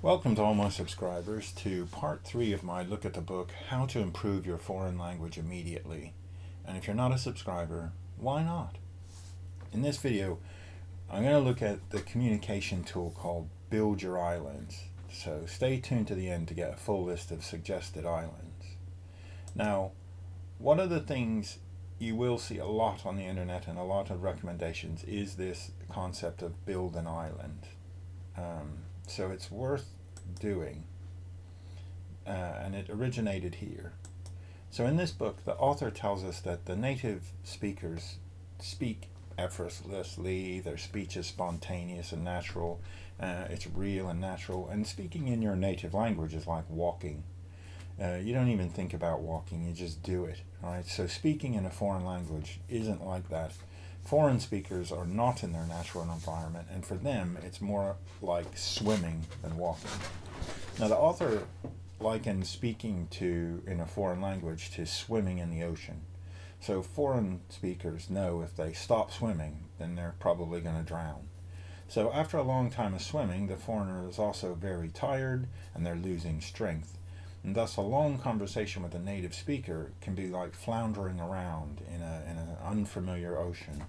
Welcome to all my subscribers to part 3 of my look at the book, How to Improve Your Foreign Language Immediately. And if you're not a subscriber, why not? In this video, I'm going to look at the communication tool called Build Your Islands. So stay tuned to the end to get a full list of suggested islands. Now, one of the things you will see a lot on the internet and a lot of recommendations is this concept of build an island. So it's worth doing, and it originated here. So in this book, the author tells us that the native speakers speak effortlessly, their speech is spontaneous and natural, it's real and natural, and speaking in your native language is like walking. You don't even think about walking, you just do it, right? So speaking in a foreign language isn't like that. Foreign speakers are not in their natural environment, and for them it's more like swimming than walking. Now the author likens speaking in a foreign language to swimming in the ocean. So foreign speakers know if they stop swimming, then they're probably going to drown. So after a long time of swimming, the foreigner is also very tired and they're losing strength. And thus a long conversation with a native speaker can be like floundering around in an unfamiliar ocean.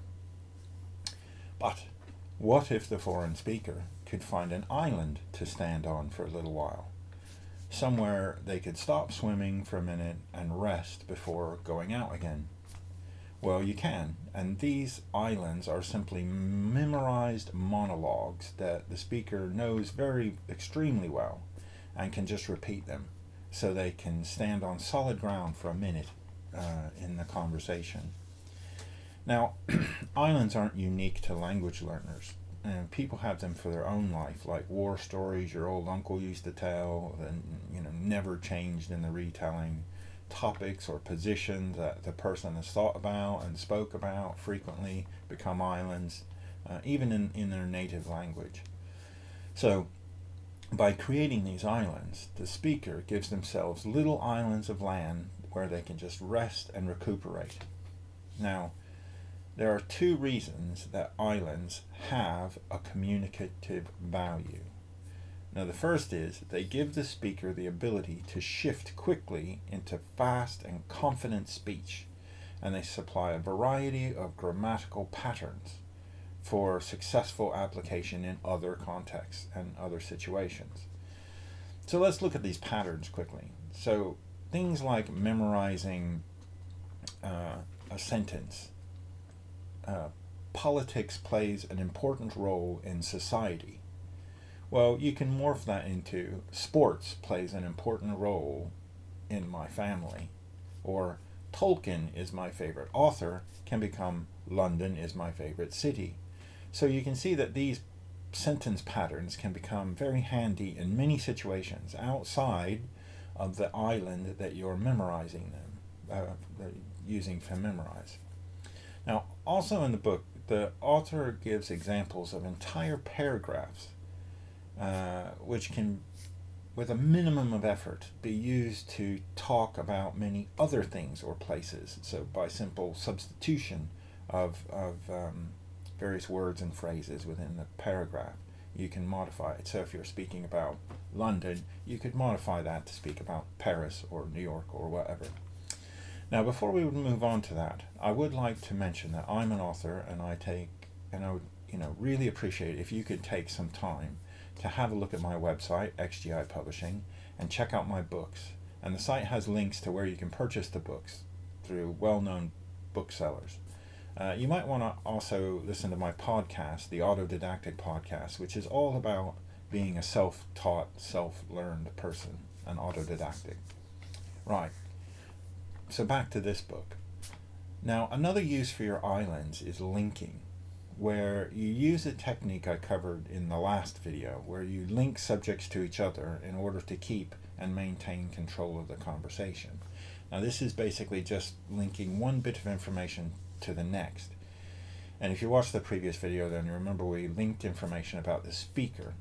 But what if the foreign speaker could find an island to stand on for a little while? Somewhere they could stop swimming for a minute and rest before going out again. Well, you can, and these islands are simply memorized monologues that the speaker knows extremely well and can just repeat them, so they can stand on solid ground for a minute in the conversation. Now, islands aren't unique to language learners. People have them for their own life, like war stories your old uncle used to tell, and never changed in the retelling. Topics or positions that the person has thought about and spoke about frequently become islands, even in their native language. So, by creating these islands, the speaker gives themselves little islands of land where they can just rest and recuperate. Now, there are two reasons that islands have a communicative value. Now, the first is they give the speaker the ability to shift quickly into fast and confident speech, and they supply a variety of grammatical patterns for successful application in other contexts and other situations. So let's look at these patterns quickly. So things like memorizing a sentence. Politics plays an important role in society. Well, you can morph that into sports plays an important role in my family, or Tolkien is my favorite author can become London is my favorite city. So you can see that these sentence patterns can become very handy in many situations outside of the island that you're memorizing them, using to memorize. Now, also in the book, the author gives examples of entire paragraphs which can, with a minimum of effort, be used to talk about many other things or places. So by simple substitution of various words and phrases within the paragraph, you can modify it. So if you're speaking about London, you could modify that to speak about Paris or New York or whatever. Now, before we would move on to that, I would like to mention that I'm an author, and I would really appreciate if you could take some time to have a look at my website, XGI Publishing, and check out my books. And the site has links to where you can purchase the books through well-known booksellers. You might want to also listen to my podcast, the Autodidactic Podcast, which is all about being a self-taught, self-learned person, an autodidactic. Right. So back to this book. Now, another use for your islands is linking, where you use a technique I covered in the last video, where you link subjects to each other in order to keep and maintain control of the conversation. Now, this is basically just linking one bit of information to the next. And if you watched the previous video, then you remember we linked information about the speaker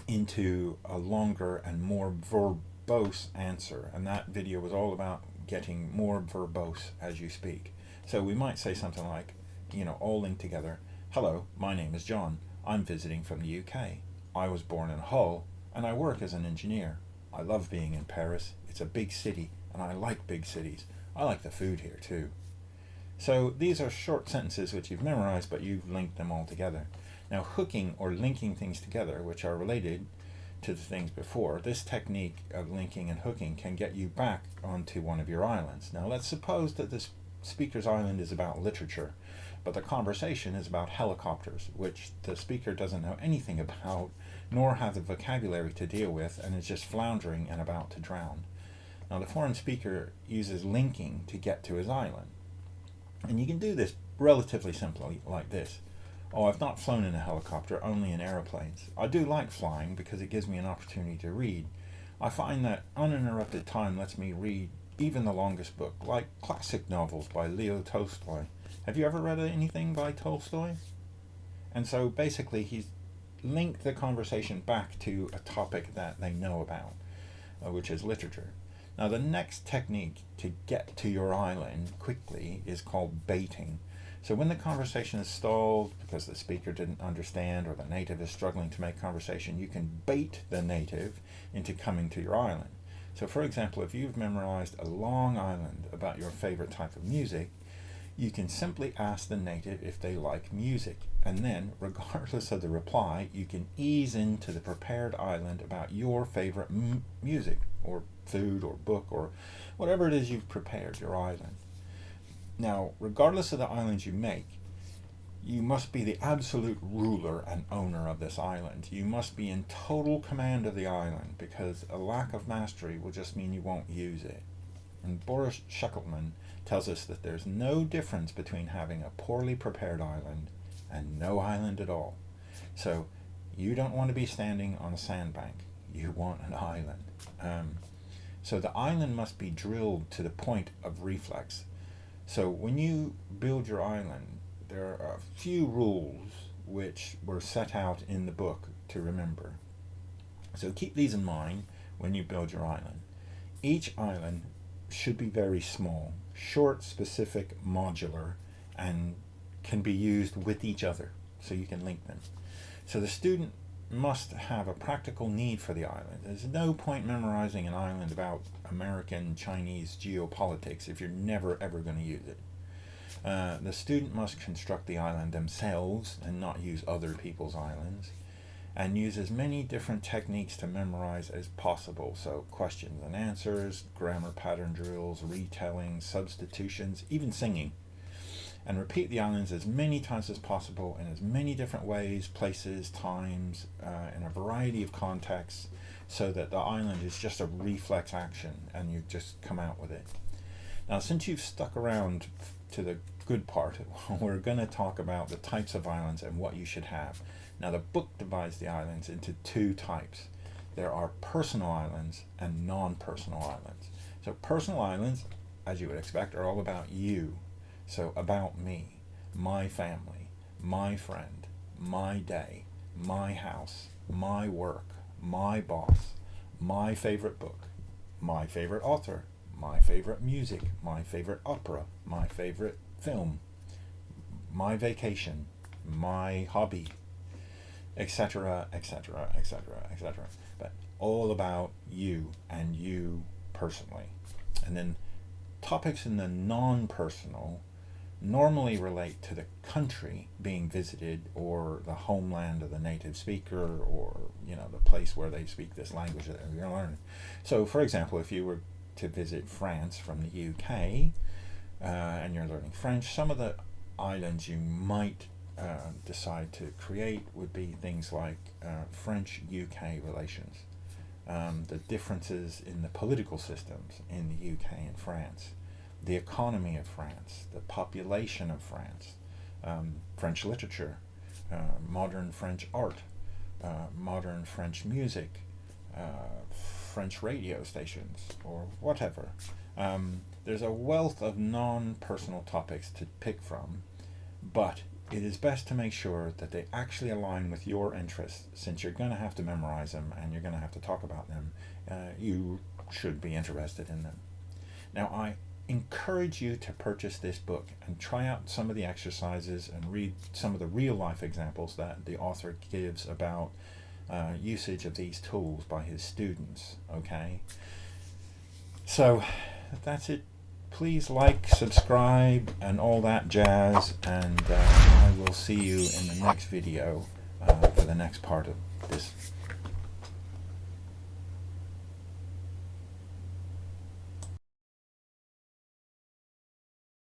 into a longer and more verbose answer, and that video was all about getting more verbose as you speak. So we might say something like, all linked together. Hello, my name is John. I'm visiting from the UK. I was born in Hull. and I work as an engineer. I love being in Paris. It's a big city, and I like big cities. I like the food here too. So these are short sentences which you've memorized, but you've linked them all together. Now, hooking or linking things together, which are related to the things before, this technique of linking and hooking can get you back onto one of your islands. Now, let's suppose that this speaker's island is about literature, but the conversation is about helicopters, which the speaker doesn't know anything about, nor have the vocabulary to deal with, and is just floundering and about to drown. Now, the foreign speaker uses linking to get to his island. And you can do this relatively simply, like this. Oh, I've not flown in a helicopter, only in aeroplanes. I do like flying because it gives me an opportunity to read. I find that uninterrupted time lets me read even the longest book, like classic novels by Leo Tolstoy. Have you ever read anything by Tolstoy? And so basically he's linked the conversation back to a topic that they know about, which is literature. Now, the next technique to get to your island quickly is called baiting. So when the conversation is stalled because the speaker didn't understand or the native is struggling to make conversation, you can bait the native into coming to your island. So for example, if you've memorized a long island about your favorite type of music, you can simply ask the native if they like music, and then, regardless of the reply, you can ease into the prepared island about your favorite music, or food, or book, or whatever it is you've prepared, your island. Now, regardless of the islands you make, you must be the absolute ruler and owner of this island. You must be in total command of the island, because a lack of mastery will just mean you won't use it. And Boris Schuckelman tells us that there's no difference between having a poorly prepared island and no island at all. So you don't want to be standing on a sandbank. You want an island. So the island must be drilled to the point of reflex. So when you build your island, there are a few rules which were set out in the book to remember. So keep these in mind when you build your island. Each island should be very small, short, specific, modular, and can be used with each other, so you can link them. So the student must have a practical need for the island. There's no point memorizing an island about American, Chinese geopolitics if you're never ever going to use it. The student must construct the island themselves and not use other people's islands, and use as many different techniques to memorize as possible. So questions and answers, grammar pattern drills, retelling, substitutions, even singing. And repeat the islands as many times as possible in as many different ways, places, times, in a variety of contexts, so that the island is just a reflex action and you just come out with it. Now, since you've stuck around to the good part, we're going to talk about the types of islands and what you should have. Now, the book divides the islands into two types. There are personal islands and non-personal islands. So personal islands, as you would expect, are all about you. So about me, my family, my friend, my day, my house, my work, my boss, my favorite book, my favorite author, my favorite music, my favorite opera, my favorite film, my vacation, my hobby, etc., etc., etc., etc. But all about you and you personally. And then topics in the non-personal normally relate to the country being visited or the homeland of the native speaker, or the place where they speak this language that they're learning. So for example, if you were to visit France from the UK and you're learning French, some of the islands you might decide to create would be things like French-UK relations, the differences in the political systems in the UK and France, the economy of France, the population of France, French literature, modern French art, modern French music, French radio stations, or whatever. There's a wealth of non-personal topics to pick from, but it is best to make sure that they actually align with your interests, since you're going to have to memorize them and you're going to have to talk about them. You should be interested in them. Now, I encourage you to purchase this book and try out some of the exercises and read some of the real life examples that the author gives about usage of these tools by his students. Okay, so that's it. Please like, subscribe, and all that jazz, and I will see you in the next video for the next part of this